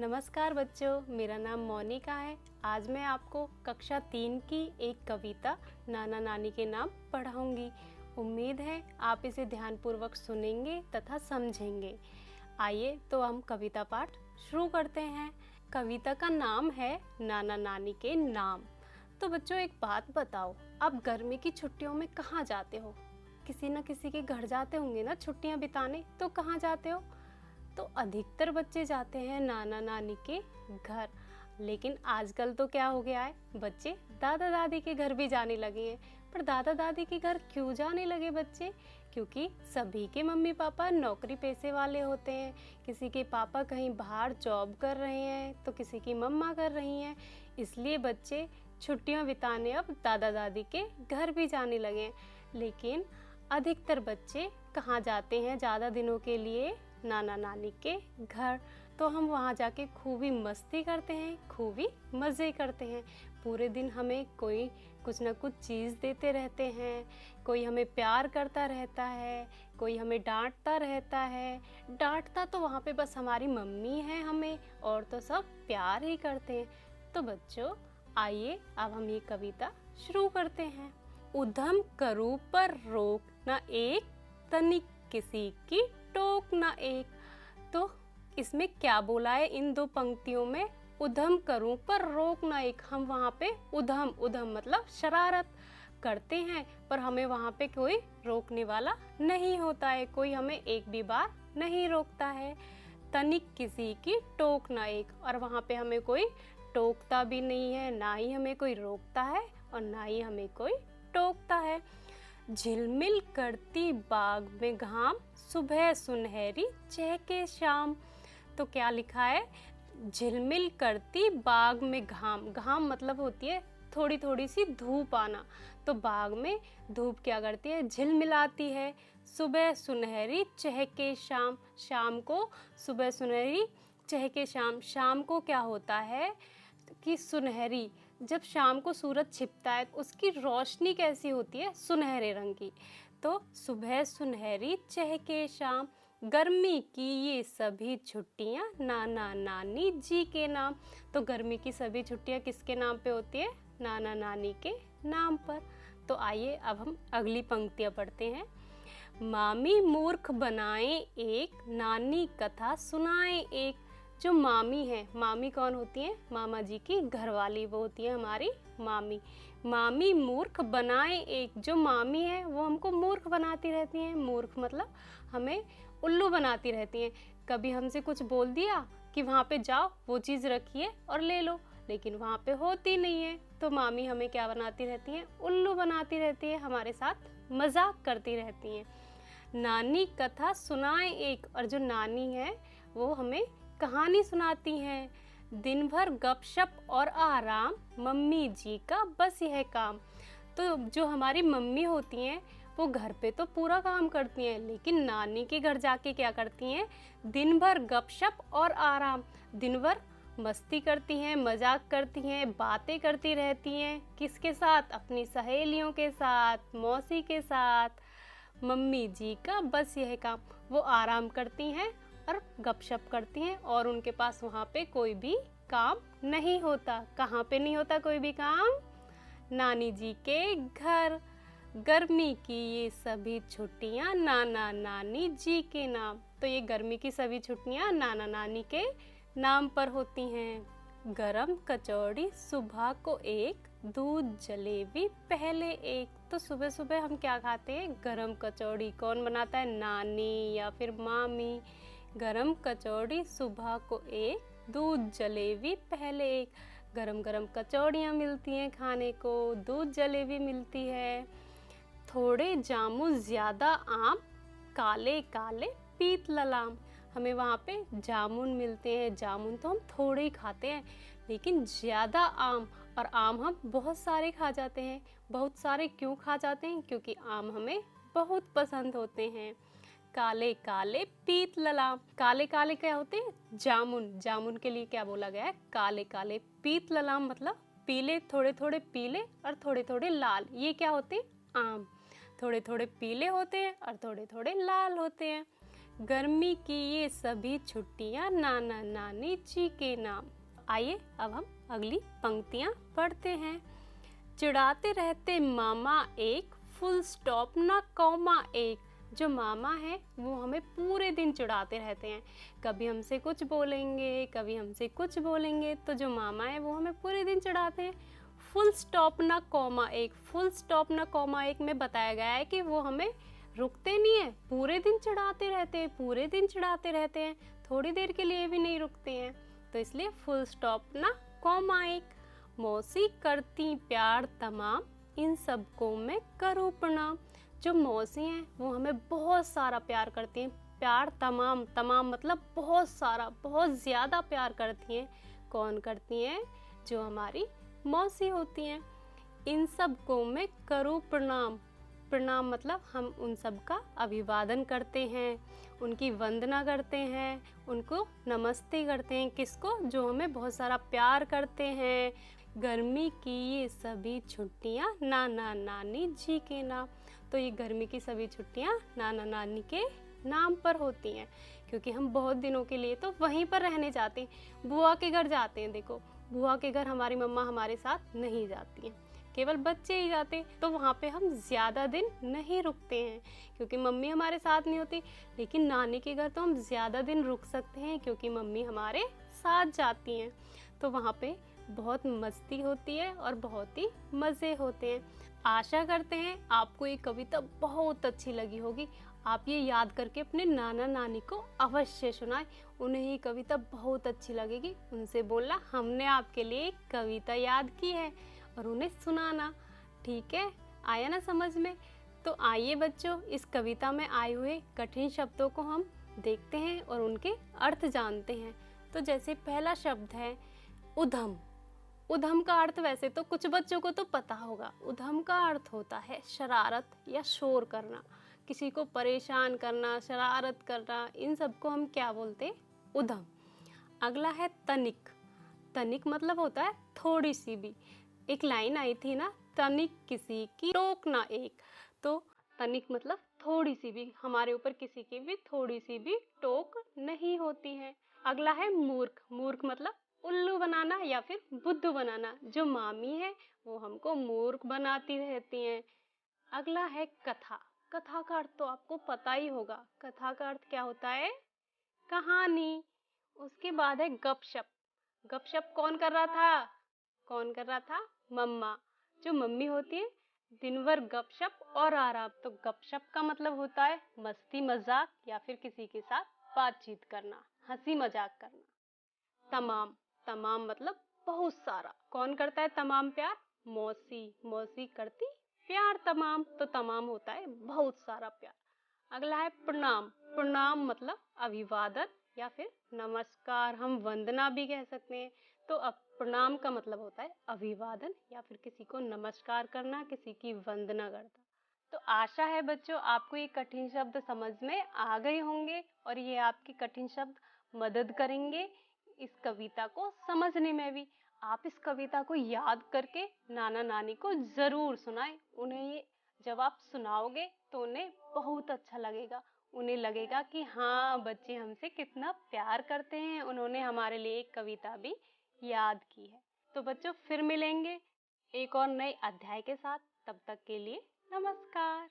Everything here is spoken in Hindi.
नमस्कार बच्चों, मेरा नाम मोनिका है। आज मैं आपको कक्षा 3 की एक कविता नाना नानी के नाम पढ़ाऊंगी। उम्मीद है आप इसे ध्यानपूर्वक सुनेंगे तथा समझेंगे। आइए तो हम कविता पाठ शुरू करते हैं। कविता का नाम है नाना नानी के नाम। तो बच्चों एक बात बताओ, आप गर्मी की छुट्टियों में कहाँ जाते हो? किसी न किसी के घर जाते होंगे ना छुट्टियाँ बिताने। तो कहाँ जाते हो? तो अधिकतर बच्चे जाते हैं नाना नानी के घर। लेकिन आजकल तो क्या हो गया है, बच्चे दादा दादी के घर भी जाने लगे हैं। पर दादा दादी के घर क्यों जाने लगे बच्चे? क्योंकि सभी के मम्मी पापा नौकरी पेशे वाले होते हैं। किसी के पापा कहीं बाहर जॉब कर रहे हैं तो किसी की मम्मा कर रही हैं। इसलिए बच्चे छुट्टियां बिताने अब दादा दादी के घर भी जाने लगे हैं। लेकिन अधिकतर बच्चे कहाँ जाते हैं ज़्यादा दिनों के लिए? नाना नानी के घर। तो हम वहाँ जाके खूब ही मस्ती करते हैं, खूब ही मज़े करते हैं। पूरे दिन हमें कोई कुछ ना कुछ चीज़ देते रहते हैं। कोई हमें प्यार करता रहता है, कोई हमें डांटता रहता है। डांटता तो वहाँ पे बस हमारी मम्मी है हमें, और तो सब प्यार ही करते हैं। तो बच्चों आइए अब हम ये कविता शुरू करते हैं। उधम करूँ पर रोक न एक, तनिक किसी की टोक न एक। तो इसमें क्या बोला है इन दो पंक्तियों में? उधम करूं पर रोक न एक। हम वहाँ पे उधम मतलब शरारत करते हैं, पर हमें वहाँ पे कोई रोकने वाला नहीं होता है। कोई हमें एक भी बार नहीं रोकता है। तनिक किसी की टोक न एक, और वहाँ पे हमें कोई टोकता भी नहीं है, ना ही हमें कोई रोकता है और ना ही हमें कोई टोकता है। झिलमिल करती बाग में घाम, सुबह सुनहरी चहके शाम। तो क्या लिखा है? झिलमिल करती बाग में घाम। घाम मतलब होती है थोड़ी थोड़ी सी धूप आना। तो बाग में धूप क्या करती है? झिलमिलाती है। सुबह सुनहरी चहके शाम। शाम को सुबह सुनहरी चहके शाम। शाम को क्या होता है कि सुनहरी, जब शाम को सूरज छिपता है उसकी रोशनी कैसी होती है? सुनहरे रंग की। तो सुबह सुनहरी चहके शाम, गर्मी की ये सभी छुट्टियां नाना नानी जी के नाम। तो गर्मी की सभी छुट्टियां किसके नाम पे होती है? नाना नानी के नाम पर। तो आइए अब हम अगली पंक्तियां पढ़ते हैं। मामी मूर्ख बनाए एक, नानी कथा सुनाए एक। जो मामी है, मामी कौन होती है? मामा जी की घरवाली, वो होती है हमारी मामी। मामी मूर्ख बनाए एक। जो मामी है वो हमको मूर्ख बनाती रहती हैं। मूर्ख मतलब हमें उल्लू बनाती रहती हैं। कभी हमसे कुछ बोल दिया कि वहाँ पे जाओ वो चीज़ रखिए और ले लो, लेकिन वहाँ पे होती नहीं है। तो मामी हमें क्या बनाती रहती हैं? उल्लू बनाती रहती है, हमारे साथ मजाक करती रहती हैं। नानी कथा सुनाए एक, और जो नानी है वो हमें कहानी सुनाती हैं। दिन भर गपशप और आराम, मम्मी जी का बस यह काम। तो जो हमारी मम्मी होती हैं वो घर पे तो पूरा काम करती हैं, लेकिन नानी के घर जाके क्या करती हैं? दिन भर गपशप और आराम। दिन भर मस्ती करती हैं, मजाक करती हैं, बातें करती रहती हैं। किसके साथ? अपनी सहेलियों के साथ, मौसी के साथ। मम्मी जी का बस यह काम। वो आराम करती हैं और गपशप करती हैं, और उनके पास वहाँ पे कोई भी काम नहीं होता। कहाँ पे नहीं होता कोई भी काम? नानी जी के घर। गर्मी की ये सभी छुट्टियाँ नाना नानी जी के नाम। तो ये गर्मी की सभी छुट्टियाँ नाना नानी के नाम पर होती हैं। गरम कचौड़ी सुबह को एक, दूध जलेबी पहले एक। तो सुबह सुबह हम क्या खाते हैं? गरम कचौड़ी। कौन बनाता है? नानी या फिर मामी। गरम कचौड़ी सुबह को एक, दूध जलेबी पहले एक। गरम गरम कचौड़ियाँ मिलती हैं खाने को, दूध जलेबी मिलती है। थोड़े जामुन ज़्यादा आम, काले काले पीत ललाम। हमें वहाँ पे जामुन मिलते हैं। जामुन तो हम थोड़े ही खाते हैं, लेकिन ज़्यादा आम, और आम हम बहुत सारे खा जाते हैं। बहुत सारे क्यों खा जाते हैं? क्योंकि आम हमें बहुत पसंद होते हैं। काले काले पीत ललाम। काले काले क्या होते हैं? जामुन। जामुन के लिए क्या बोला गया है? काले काले। पीत ललाम मतलब पीले, थोड़े थोड़े पीले और थोड़े थोड़े लाल। ये क्या होते हैं? आम। थोड़े थोड़े पीले होते हैं और थोड़े थोड़े लाल होते हैं। गर्मी की ये सभी छुट्टियां नाना नानी जी के नाम। आइए अब हम अगली पंक्तियां पढ़ते हैं। चिढ़ाते रहते मामा एक, फुल स्टॉप ना कॉमा एक। जो मामा है वो हमें पूरे दिन चिढ़ाते रहते हैं, कभी हमसे कुछ बोलेंगे कभी हमसे कुछ बोलेंगे। तो जो मामा है वो हमें पूरे दिन चिढ़ाते हैं। फुल स्टॉप ना कॉमा एक, फुल स्टॉप ना कॉमा एक में बताया गया है कि वो हमें रुकते नहीं है, पूरे दिन चिढ़ाते रहते हैं, पूरे दिन चिढ़ाते रहते हैं, थोड़ी देर के लिए भी नहीं रुकते हैं। तो इसलिए फुल स्टॉप ना कॉमा एक। मौसी करती प्यार तमाम, इन सबको मैं करूँ प्रणाम। जो मौसी हैं वो हमें बहुत सारा प्यार करती हैं। प्यार तमाम, तमाम मतलब बहुत सारा, बहुत ज़्यादा प्यार करती हैं। कौन करती हैं? जो हमारी मौसी होती हैं। इन सबको मैं करूँ प्रणाम। प्रणाम मतलब हम उन सब का अभिवादन करते हैं, उनकी वंदना करते हैं, उनको नमस्ते करते हैं। किसको? जो हमें बहुत सारा प्यार करते हैं। गर्मी की ये सभी छुट्टियां नाना नानी जी के नाम। तो ये गर्मी की सभी छुट्टियां नाना नानी के नाम पर होती हैं, क्योंकि हम बहुत दिनों के लिए तो वहीं पर रहने जाते हैं, बुआ के घर जाते हैं। देखो, बुआ के घर हमारी मम्मा हमारे साथ नहीं जाती हैं, केवल बच्चे ही जाते। तो वहाँ पे हम ज़्यादा दिन नहीं रुकते हैं, क्योंकि मम्मी हमारे साथ नहीं होती। लेकिन नानी के घर तो हम ज़्यादा दिन रुक सकते हैं, क्योंकि मम्मी हमारे साथ जाती हैं। तो वहाँ पे बहुत मस्ती होती है और बहुत ही मज़े होते हैं। आशा करते हैं आपको ये कविता बहुत अच्छी लगी होगी। आप ये याद करके अपने नाना नानी को अवश्य सुनाएं, उन्हें ये कविता बहुत अच्छी लगेगी। उनसे बोलना हमने आपके लिए एक कविता याद की है, और उन्हें सुनाना। ठीक है, आया ना समझ में? तो आइए बच्चों, इस कविता में आए हुए कठिन शब्दों को हम देखते हैं और उनके अर्थ जानते हैं। तो जैसे पहला शब्द है उधम। उधम का अर्थ वैसे तो कुछ बच्चों को तो पता होगा। उधम का अर्थ होता है शरारत या शोर करना, किसी को परेशान करना, शरारत करना, इन सबको हम क्या बोलते हैं? उधम। अगला है तनिक। तनिक मतलब होता है थोड़ी सी भी। एक लाइन आई थी ना, तनिक किसी की टोक ना एक। तो तनिक मतलब थोड़ी सी भी, हमारे ऊपर किसी की भी थोड़ी सी भी टोक नहीं होती है। अगला है मूर्ख। मूर्ख मतलब उल्लू बनाना या फिर बुद्धू बनाना। जो मामी है वो हमको मूर्ख बनाती रहती हैं। अगला है कथा। कथा का अर्थ तो आपको पता ही होगा। कथा का अर्थ क्या होता है? कहानी। उसके बाद है गपशप। गपशप कौन कर रहा था? कौन कर रहा था? मम्मा। जो मम्मी होती है दिन भर गपशप और आराम। तो गपशप का मतलब होता है मस्ती मजाक या फिर किसी के साथ बातचीत करना, हंसी मजाक करना। तमाम। तमाम मतलब बहुत सारा। कौन करता है तमाम प्यार? मौसी। मौसी करती प्यार तमाम। तो तमाम होता है बहुत सारा प्यार। अगला है प्रणाम। प्रणाम मतलब अभिवादन या फिर नमस्कार, हम वंदना भी कह सकते हैं। तो अब प्रणाम का मतलब होता है अभिवादन या फिर किसी को नमस्कार करना, किसी की वंदना करना। तो आशा है बच्चों आपको ये कठिन शब्द समझ में आ गए होंगे, और ये आपकी कठिन शब्द मदद करेंगे इस कविता को समझने में भी। आप इस कविता को याद करके नाना नानी को जरूर सुनाएं। उन्हें ये जब आप सुनाओगे तो उन्हें बहुत अच्छा लगेगा। उन्हें लगेगा कि हाँ, बच्चे हमसे कितना प्यार करते हैं, उन्होंने हमारे लिए एक कविता भी याद की है। तो बच्चों फिर मिलेंगे एक और नए अध्याय के साथ। तब तक के लिए नमस्कार।